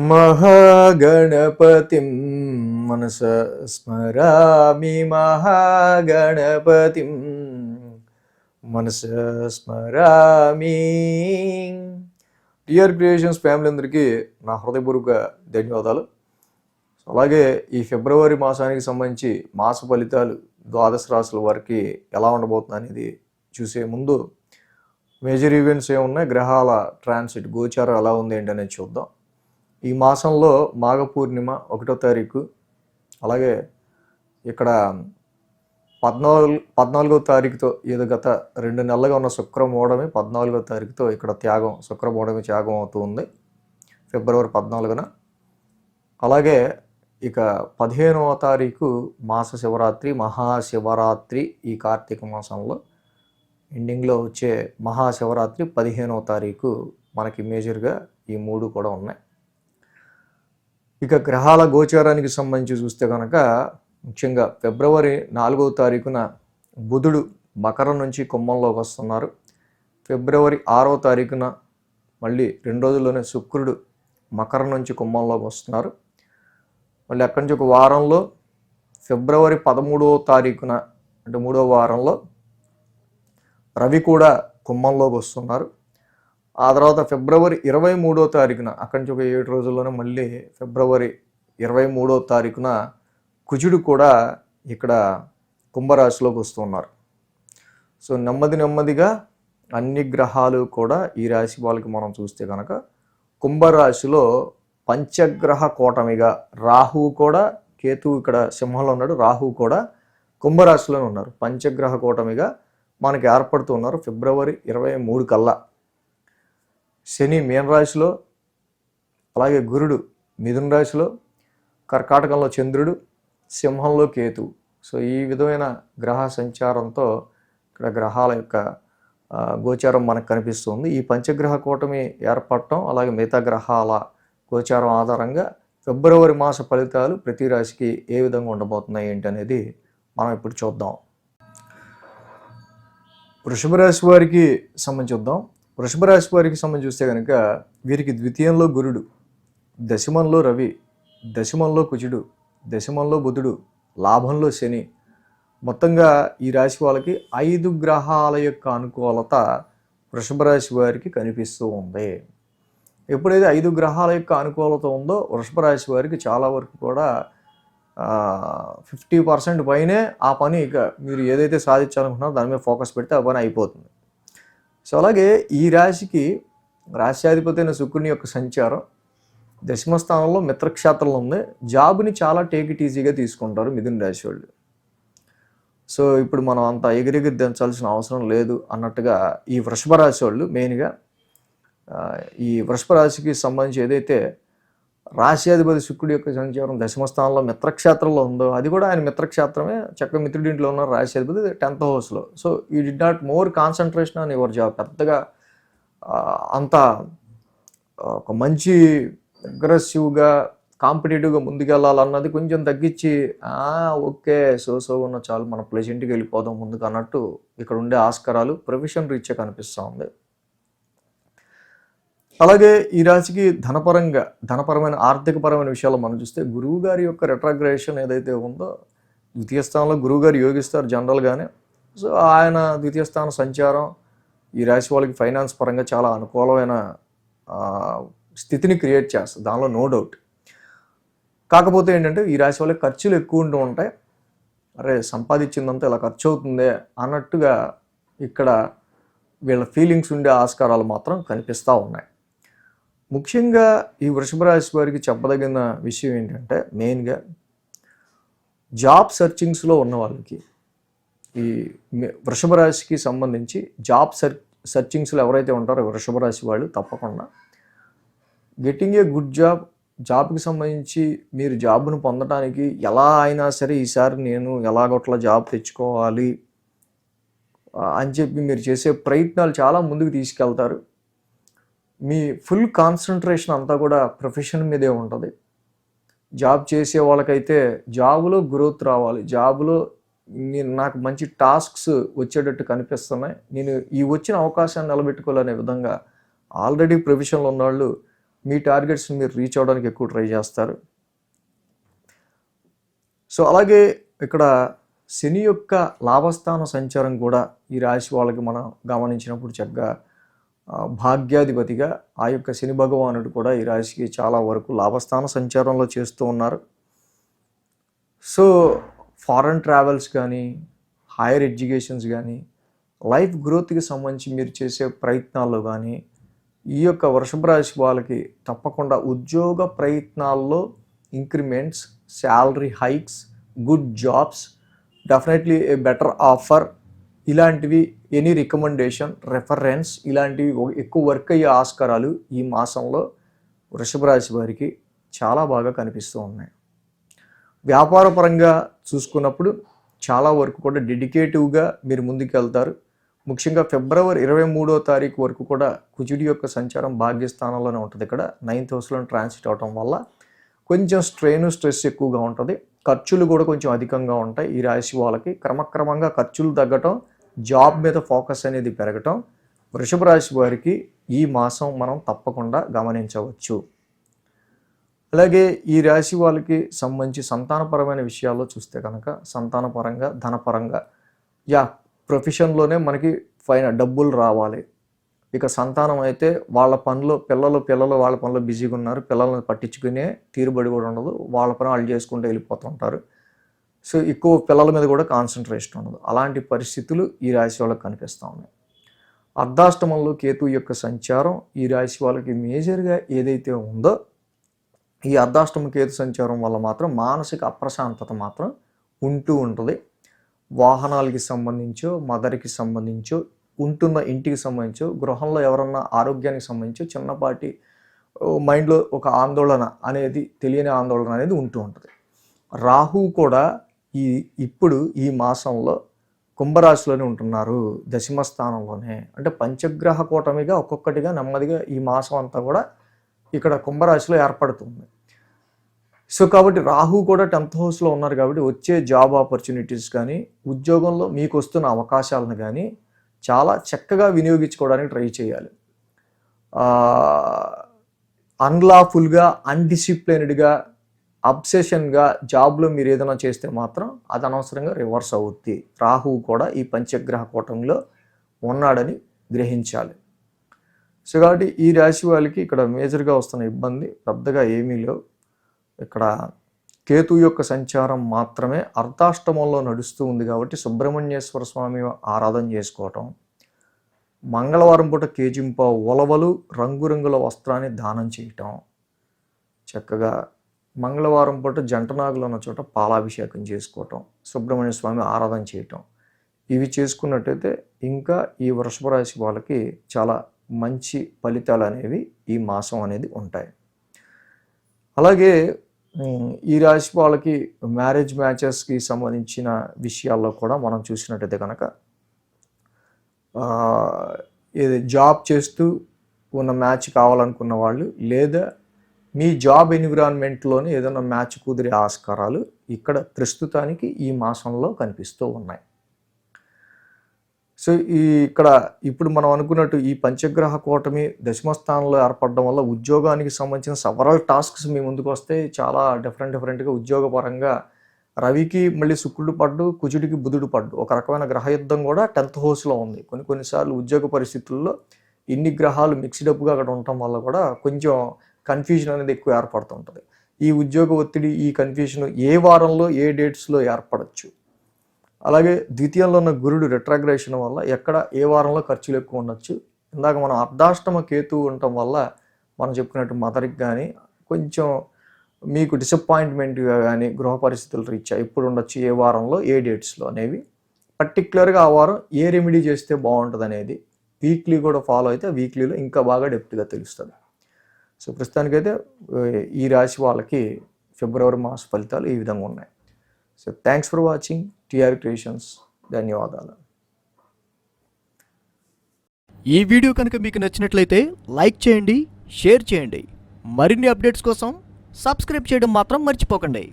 మహాగణపతిం మనస స్మరామి మహాగణపతిం మనస స్మరామి. డియర్ క్రియేషన్స్ ఫ్యామిలీ అందరికీ నా హృదయపూర్వక ధన్యవాదాలు. అలాగే ఈ ఫిబ్రవరి మాసానికి సంబంధించి మాస ఫలితాలు ద్వాదశ రాశుల వారికి ఎలా ఉండబోతుంది అనేది చూసే ముందు మేజర్ ఈవెంట్స్ ఏమున్నాయి, గ్రహాల ట్రాన్సిట్ గోచారం ఎలా ఉంది ఏంటనేది చూద్దాం. ఈ మాసంలో మాఘ పూర్ణిమ 1వ తారీఖు, అలాగే ఇక్కడ 14వ తారీఖుతో ఏదో గత 2 నెలలుగా ఉన్న శుక్రమూఢమి 14వ తారీఖుతో ఇక్కడ శుక్రమూఢమి త్యాగం అవుతుంది ఫిబ్రవరి 14న. అలాగే ఇక 15వ తారీఖు మాస శివరాత్రి, మహాశివరాత్రి. ఈ కార్తీక మాసంలో ఎండింగ్లో వచ్చే మహాశివరాత్రి 15వ తారీఖు మనకి మేజర్గా ఈ 3 కూడా ఉన్నాయి. ఇక గ్రహాల గోచారానికి సంబంధించి చూస్తే కనుక ముఖ్యంగా ఫిబ్రవరి 4వ తారీఖున బుధుడు మకరం నుంచి కుంభంలోకి వస్తున్నారు. ఫిబ్రవరి 6వ తారీఖున మళ్ళీ 2 రోజుల్లోనే శుక్రుడు మకరం నుంచి కుంభంలోకి వస్తున్నారు. మళ్ళీ అక్కడి నుంచి ఒక వారంలో ఫిబ్రవరి 13వ తారీఖున అంటే 3వ వారంలో రవి కూడా కుంభంలోకి వస్తున్నారు. ఆ తర్వాత ఫిబ్రవరి 23వ తారీఖున అక్కడి నుంచి ఒక 7 రోజుల్లోనే మళ్ళీ ఫిబ్రవరి 23వ తారీఖున కుజుడు కూడా ఇక్కడ కుంభరాశిలోకి వస్తున్నారు. సో నెమ్మదిగా అన్ని గ్రహాలు కూడా ఈ రాశి వాళ్ళకి మనం చూస్తే కనుక కుంభరాశిలో పంచగ్రహ కూటమిగా రాహువు కూడా, కేతువు ఇక్కడ సింహంలో ఉన్నాడు, రాహువు కూడా కుంభరాశిలోనే ఉన్నారు. పంచగ్రహ కూటమిగా మనకి ఏర్పడుతున్నారు ఫిబ్రవరి 23 కల్లా. శని మీనరాశిలో, అలాగే గురుడు మిథున రాశిలో, కర్కాటకంలో చంద్రుడు, సింహంలో కేతువు. సో ఈ విధమైన గ్రహ సంచారంతో ఇక్కడ గ్రహాల యొక్క గోచారం మనకు కనిపిస్తుంది. ఈ పంచగ్రహ కూటమి ఏర్పడటం, అలాగే మిగతా గ్రహాల గోచారం ఆధారంగా ఫిబ్రవరి మాస ఫలితాలు ప్రతి రాశికి ఏ విధంగా ఉండబోతున్నాయి ఏంటి అనేది మనం ఇప్పుడు చూద్దాం. వృషభ రాశి వారికి సంబంధించి చూద్దాం. వృషభ రాశి వారికి సంబంధించి చూస్తే కనుక వీరికి ద్వితీయంలో గురుడు, దశమంలో రవి, దశమంలో కుజుడు, దశమంలో బుధుడు, లాభంలో శని. మొత్తంగా ఈ రాశి వాళ్ళకి 5 గ్రహాల యొక్క అనుకూలత వృషభ రాశి వారికి కనిపిస్తూ ఉంది. ఎప్పుడైతే 5 గ్రహాల యొక్క అనుకూలత ఉందో వృషభ రాశి వారికి చాలా వరకు కూడా 50% పైనే ఆ పని ఇక మీరు ఏదైతే సాధించాలనుకుంటున్నారో దాని మీద ఫోకస్ పెడితే ఆ పని అయిపోతుంది. సో అలాగే ఈ రాశికి రాశ్యాధిపతి అయిన శుక్రుని యొక్క సంచారం దశమ స్థానంలో మిత్రక్షేత్రంలో ఉంది. జాబ్ని చాలా టేక్ ఇట్ ఈజీగా తీసుకుంటారు మిథున రాశి వాళ్ళు. సో ఇప్పుడు మనం అంత ఎగిరెగిరి దించాల్సిన అవసరం లేదు అన్నట్టుగా ఈ వృషభ రాశి వాళ్ళు మెయిన్గా ఈ వృషభ రాశికి సంబంధించి ఏదైతే రాశ్యాధిపతి శుక్రుడి యొక్క సంచారం దశమ స్థానంలో మిత్రక్షేత్రంలో ఉందో అది కూడా ఆయన మిత్రక్షేత్రమే, చక్కగా మిత్రుడింట్లో ఉన్న రాశ్యాధిపతి 10th హౌస్లో. సో ఈ did not more concentration on your job. పెద్దగా అంత ఒక మంచి అగ్రెసివ్గా కాంపిటేటివ్గా ముందుకెళ్ళాలన్నది కొంచెం తగ్గించి ఓకే సో ఉన్న చాలు మన ప్లెజెంట్కి వెళ్ళిపోదాం ముందుకు అన్నట్టు ఇక్కడ ఉండే ఆస్కారాలు ప్రొఫెషన్ రీత్యా కనిపిస్తూ ఉంది. అలాగే ఈ రాశికి ధనపరమైన ఆర్థికపరమైన విషయాల్లో మనం చూస్తే గురువు గారి యొక్క రెట్రాగ్రేషన్ ఏదైతే ఉందో ద్వితీయ స్థానంలో గురువు గారు యోగిస్తారు జనరల్గానే. సో ఆయన ద్వితీయ స్థాన సంచారం ఈ రాశి వాళ్ళకి ఫైనాన్స్ పరంగా చాలా అనుకూలమైన స్థితిని క్రియేట్ చేస్తుంది, దానిలో నో డౌట్. కాకపోతే ఏంటంటే ఈ రాశి వాళ్ళకి ఖర్చులు ఎక్కువ ఉంటూ ఉంటాయి. అరే సంపాదించిందంతా ఇలా ఖర్చు అవుతుందే అన్నట్టుగా ఇక్కడ వీళ్ళ ఫీలింగ్స్ ఉండే ఆస్కారాలు మాత్రం కనిపిస్తూ ఉన్నాయి. ముఖ్యంగా ఈ వృషభ రాశి వారికి చెప్పదగిన విషయం ఏంటంటే మెయిన్గా జాబ్ సర్చింగ్స్లో ఉన్న వాళ్ళకి, ఈ వృషభ రాశికి సంబంధించి జాబ్ సర్చింగ్స్లో ఎవరైతే ఉంటారో వృషభ రాశి వాళ్ళు తప్పకుండా గెట్టింగ్ ఏ గుడ్ జాబ్కి సంబంధించి మీరు జాబ్ను పొందడానికి ఎలా అయినా సరే ఈసారి నేను ఎలాగొట్లా జాబ్ తెచ్చుకోవాలి అని చెప్పి మీరు చేసే ప్రయత్నాలు చాలా ముందుకు తీసుకెళ్తారు. మీ ఫుల్ కాన్సన్ట్రేషన్ అంతా కూడా ప్రొఫెషన్ మీదే ఉంటుంది. జాబ్ చేసే వాళ్ళకైతే జాబులో గ్రోత్ రావాలి, జాబులో నాకు మంచి టాస్క్స్ వచ్చేటట్టు కనిపిస్తున్నాయి, నేను ఈ వచ్చిన అవకాశాన్ని నిలబెట్టుకోవాలనే విధంగా ఆల్రెడీ ప్రొఫెషన్లో ఉన్నవాళ్ళు మీ టార్గెట్స్ని మీరు రీచ్ అవ్వడానికి ఎక్కువ ట్రై చేస్తారు. సో అలాగే ఇక్కడ శని యొక్క లాభస్థాన సంచారం కూడా ఈ రాశి వాళ్ళకి మనం గమనించినప్పుడు చక్కగా భాగ్యాధిపతిగా ఆ యొక్క శని భగవానుడు కూడా ఈ రాశికి చాలా వరకు లాభస్థాన సంచారంలో చేస్తూ ఉన్నారు. సో ఫారెన్ ట్రావెల్స్ కానీ, హైయర్ ఎడ్యుకేషన్స్ కానీ, లైఫ్ గ్రోత్కి సంబంధించి మీరు చేసే ప్రయత్నాల్లో కానీ ఈ యొక్క వృషభ రాశి వాళ్ళకి తప్పకుండా ఉద్యోగ ప్రయత్నాల్లో increments, salary hikes, good jobs, definitely ఏ బెటర్ ఆఫర్, ఇలాంటివి ఎనీ రికమెండేషన్, రెఫరెన్స్, ఇలాంటివి ఎక్కువ వర్క్ అయ్యే ఆస్కారాలు ఈ మాసంలో వృషభ రాశి వారికి చాలా బాగా కనిపిస్తూ ఉన్నాయి. వ్యాపార పరంగా చూసుకున్నప్పుడు చాలా వరకు కూడా డెడికేటివ్గా మీరు ముందుకు వెళ్తారు. ముఖ్యంగా ఫిబ్రవరి 23వ తారీఖు వరకు కూడా కుజుడి యొక్క సంచారం భాగ్యస్థానంలోనే ఉంటుంది. ఇక్కడ 9th హౌస్లో ట్రాన్సిట్ అవటం వల్ల కొంచెం స్ట్రెస్ ఎక్కువగా ఉంటుంది. ఖర్చులు కూడా కొంచెం అధికంగా ఉంటాయి. ఈ రాశి వాళ్ళకి క్రమక్రమంగా ఖర్చులు తగ్గటం, జాబ్ మీద ఫోకస్ అనేది పెరగటం వృషభ రాశి వారికి ఈ మాసం మనం తప్పకుండా గమనించవచ్చు. అలాగే ఈ రాశి వాళ్ళకి సంబంధించి సంతానపరమైన విషయాల్లో చూస్తే కనుక సంతానపరంగా, ధనపరంగా ప్రొఫెషన్లోనే మనకి డబ్బులు రావాలి. ఇక సంతానం అయితే వాళ్ళ పనులు పిల్లలు వాళ్ళ పనులు బిజీగా ఉన్నారు. పిల్లల్ని పట్టించుకునే తీరుబడి కూడా ఉండదు. వాళ్ళ పని వాళ్ళు చేసుకుంటూ వెళ్ళిపోతుంటారు. సో ఎక్కువ పిల్లల మీద కూడా కాన్సన్ట్రేషన్ ఉండదు. అలాంటి పరిస్థితులు ఈ రాశి వాళ్ళకి కనిపిస్తూ ఉన్నాయి. అర్ధాష్టమంలో కేతు యొక్క సంచారం ఈ రాశి వాళ్ళకి మేజర్గా ఏదైతే ఉందో ఈ అర్ధాష్టమ కేతు సంచారం వల్ల మాత్రం మానసిక అప్రశాంతత మాత్రం ఉంటూ ఉంటుంది. వాహనాలకి సంబంధించో, మదర్కి సంబంధించో, ఉంటున్న ఇంటికి సంబంధించో, గృహంలో ఎవరన్నా ఆరోగ్యానికి సంబంధించో చిన్నపాటి మైండ్లో ఒక ఆందోళన అనేది, తెలియని ఆందోళన అనేది ఉంటూ ఉంటుంది. రాహు కూడా ఇప్పుడు ఈ మాసంలో కుంభరాశిలోనే ఉంటున్నారు, దశమ స్థానంలోనే. అంటే పంచగ్రహ కూటమిగా ఒక్కొక్కటిగా నెమ్మదిగా ఈ మాసం అంతా కూడా ఇక్కడ కుంభరాశిలో ఏర్పడుతుంది. సో కాబట్టి రాహు కూడా 10th హౌస్లో ఉన్నారు కాబట్టి వచ్చే జాబ్ ఆపర్చునిటీస్ కానీ, ఉద్యోగంలో మీకు వస్తున్న అవకాశాలను కానీ చాలా చక్కగా వినియోగించుకోవడానికి ట్రై చేయాలి. అన్లాఫుల్గా, అన్డిసిప్లైన్డ్గా, అబ్సెషన్గా జాబ్లో మీరు ఏదైనా చేస్తే మాత్రం అది అనవసరంగా రివర్స్ అవుద్ది. రాహువు కూడా ఈ పంచగ్రహ కూటంలో ఉన్నాడని గ్రహించాలి. సో కాబట్టి ఈ రాశి వాళ్ళకి ఇక్కడ మేజర్గా వస్తున్న ఇబ్బంది పెద్దగా ఏమీ లేవు. ఇక్కడ కేతు యొక్క సంచారం మాత్రమే అర్ధాష్టమంలో నడుస్తూ ఉంది కాబట్టి సుబ్రహ్మణ్యేశ్వర స్వామి ఆరాధన చేసుకోవటం, మంగళవారం పూట కేజింప ఉలవలు, రంగురంగుల వస్త్రాన్ని దానం చేయటం, చక్కగా మంగళవారం పూట జంటనాగులు ఉన్న చోట పాలాభిషేకం చేసుకోవటం, సుబ్రహ్మణ్య స్వామి ఆరాధన చేయటం, ఇవి చేసుకున్నట్టయితే ఇంకా ఈ వృషభ రాశి వాళ్ళకి చాలా మంచి ఫలితాలు అనేవి ఈ మాసం అనేది ఉంటాయి. అలాగే ఈ రాశి వాళ్ళకి మ్యారేజ్ మ్యాచెస్కి సంబంధించిన విషయాల్లో కూడా మనం చూసినట్టయితే కనుక ఇది జాబ్ చేస్తూ ఉన్న మ్యాచ్ కావాలనుకున్న వాళ్ళు, లేదా మీ జాబ్ ఎన్విరాన్మెంట్లోనే ఏదైనా మ్యాచ్ కుదిరే ఆస్కారాలు ఇక్కడ ప్రస్తుతానికి ఈ మాసంలో కనిపిస్తూ ఉన్నాయి. సో ఇక్కడ ఇప్పుడు మనం అనుకున్నట్టు ఈ పంచగ్రహ కూటమి దశమస్థానంలో ఏర్పడడం వల్ల ఉద్యోగానికి సంబంధించిన సెవరల్ టాస్క్స్ మీ ముందుకు వస్తే చాలా డిఫరెంట్గా ఉద్యోగపరంగా రవికి మళ్ళీ శుక్రుడు పడ్డు, కుజుడికి బుధుడు పడ్డు, ఒక రకమైన గ్రహయుద్ధం కూడా 10th హౌస్లో ఉంది. కొన్నిసార్లు ఉద్యోగ పరిస్థితుల్లో ఇన్ని గ్రహాలు మిక్స్డప్గా అక్కడ ఉండటం వల్ల కూడా కొంచెం కన్ఫ్యూజన్ అనేది ఎక్కువ ఏర్పడుతుంటుంది. ఈ ఉద్యోగ ఒత్తిడి, ఈ కన్ఫ్యూజన్ ఏ వారంలో ఏ డేట్స్లో ఏర్పడచ్చు. అలాగే ద్వితీయంలో ఉన్న గురుడు రెట్రాగ్రేషన్ వల్ల ఎక్కడ ఏ వారంలో ఖర్చులు ఎక్కువ ఉండొచ్చు. ఇందాక మనం అర్ధాష్టమ కేతు ఉండటం వల్ల మనం చెప్పుకున్నట్టు మదర్కి కానీ కొంచెం మీకు డిసప్పాయింట్మెంట్గా కానీ గృహ పరిస్థితులు రీత్యా ఎప్పుడు ఉండొచ్చు, ఏ వారంలో ఏ డేట్స్లో అనేవి పర్టికులర్గా ఆ వారం ఏ రెమెడీ చేస్తే బాగుంటుంది అనేది వీక్లీ కూడా ఫాలో అయితే వీక్లీలో ఇంకా బాగా డెప్త్గా తెలుస్తుంది. సో ప్రస్తుతానికైతే ఈ రాశి వాళ్ళకి ఫిబ్రవరి మాస ఫలితాలు ఈ విధంగా ఉన్నాయి. So thanks for watching TR Creations. ధన్యవాదాలు. ఈ వీడియో కనుక మీకు నచ్చినట్లయితే లైక్ చేయండి, షేర్ చేయండి. మరిన్ని అప్డేట్స్ కోసం సబ్స్క్రైబ్ చేయడం మాత్రం మర్చిపోకండి.